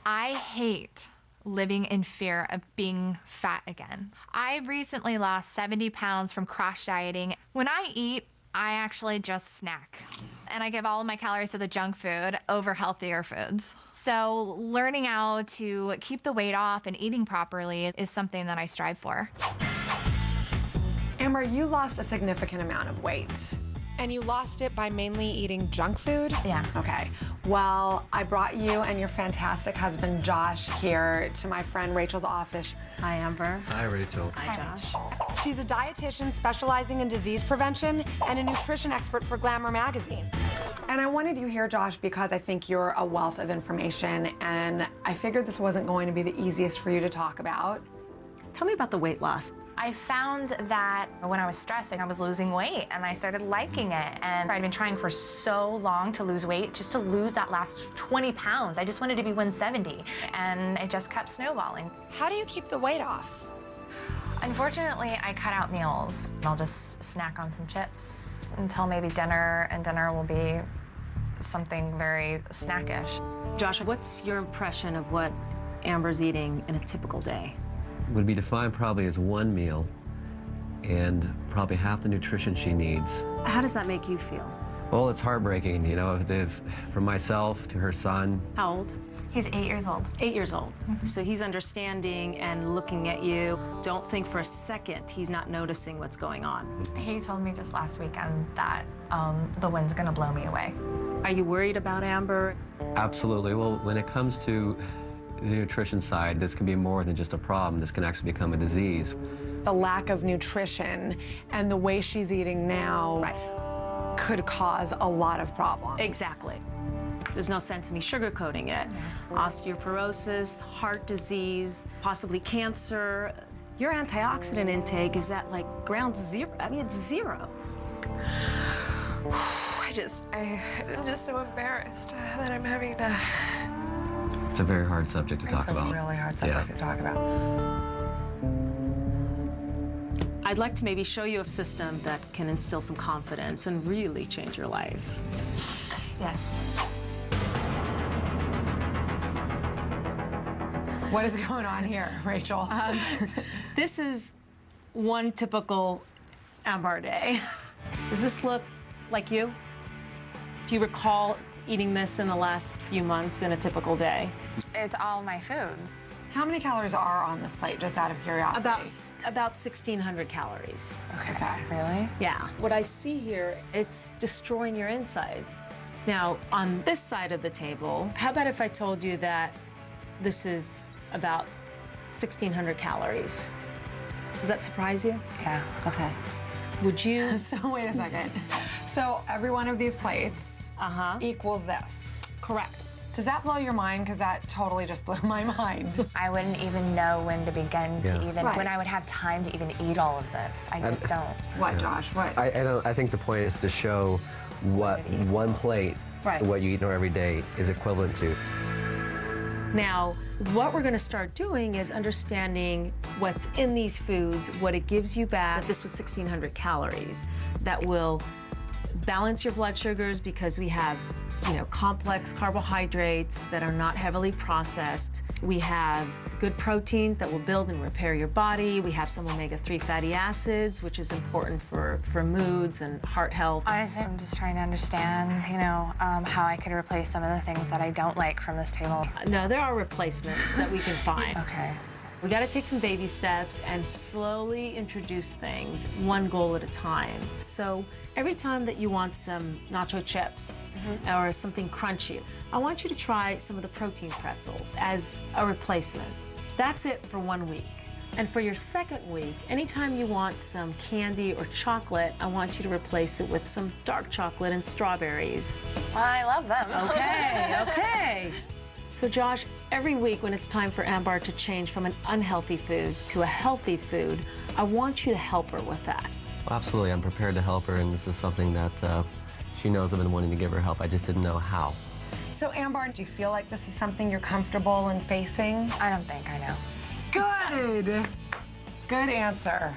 I hate living in fear of being fat again. I recently lost 70 pounds from crash dieting. When I eat, I actually just snack. And I give all of my calories to the junk food over healthier foods. So learning how to keep the weight off and eating properly is something that I strive for. Amber, you lost a significant amount of weight. And you lost it by mainly eating junk food? Yeah. Okay. Well, I brought you and your fantastic husband, Josh, here to my friend Rachel's office. Hi, Amber. Hi, Rachel. Hi, Josh. She's a dietitian specializing in disease prevention and a nutrition expert for Glamour magazine. And I wanted you here, Josh, because I think you're a wealth of information, and I figured this wasn't going to be the easiest for you to talk about. Tell me about the weight loss. I found that when I was stressing, I was losing weight, and I started liking it. And I'd been trying for so long to lose weight, just to lose that last 20 pounds. I just wanted to be 170, and it just kept snowballing. How do you keep the weight off? Unfortunately, I cut out meals. I'll just snack on some chips until maybe dinner, and dinner will be something very snackish. Josh, what's your impression of what Amber's eating in a typical day? Would be defined probably as one meal and probably half the nutrition she needs. How does that make you feel? Well, it's heartbreaking, you know, from myself to her son. How old? He's 8 years old. 8 years old. So he's understanding and looking at you. Don't think for a second he's not noticing what's going on. He told me just last weekend that the wind's gonna blow me away. Are you worried about Amber? Absolutely. Well, when it comes to the nutrition side, this can be more than just a problem. This can actually become a disease. The lack of nutrition and the way she's eating now could cause a lot of problems. Exactly. There's no sense in me sugarcoating it. Osteoporosis, heart disease, possibly cancer. Your antioxidant intake is at like ground zero. I mean, it's zero. I'm just so embarrassed that I'm having to... It's a very hard subject to talk about. It's a really hard subject to talk about. I'd like to maybe show you a system that can instill some confidence and really change your life. Yes. What is going on here, Rachel? This is one typical Amber day. Does this look like you? Do you recall eating this in the last few months in a typical day? It's all my foods. How many calories are on this plate, just out of curiosity? About 1,600 calories. Okay. Really? Yeah. What I see here, it's destroying your insides. Now, on this side of the table, how about if I told you that this is about 1,600 calories? Does that surprise you? Yeah. Okay. Would you? So wait a second. So every one of these plates equals this. Correct. Does that blow your mind? Because that totally just blew my mind. I wouldn't even know when to begin to even, when I would have time to even eat all of this. I just don't. What, Josh? What? I think the point is to show what one plate, what you eat every day, is equivalent to. Now, what we're going to start doing is understanding what's in these foods, what it gives you back. This was 1,600 calories. That will balance your blood sugars because we have, you know, complex carbohydrates that are not heavily processed. We have good proteins that will build and repair your body. We have some omega-3 fatty acids, which is important for moods and heart health. Honestly, I'm just trying to understand, you know, how I could replace some of the things that I don't like from this table. No, there are replacements that we can find. Okay. We got to take some baby steps and slowly introduce things, one goal at a time. So every time that you want some nacho chips or something crunchy, I want you to try some of the protein pretzels as a replacement. That's it for 1 week. And for your second week, anytime you want some candy or chocolate, I want you to replace it with some dark chocolate and strawberries. I love them. Okay, okay. So Josh, every week when it's time for Amber to change from an unhealthy food to a healthy food, I want you to help her with that. Absolutely, I'm prepared to help her, and this is something that she knows I've been wanting to give her help. I just didn't know how. So Amber, do you feel like this is something you're comfortable in facing? I don't think I know. Good. Good answer.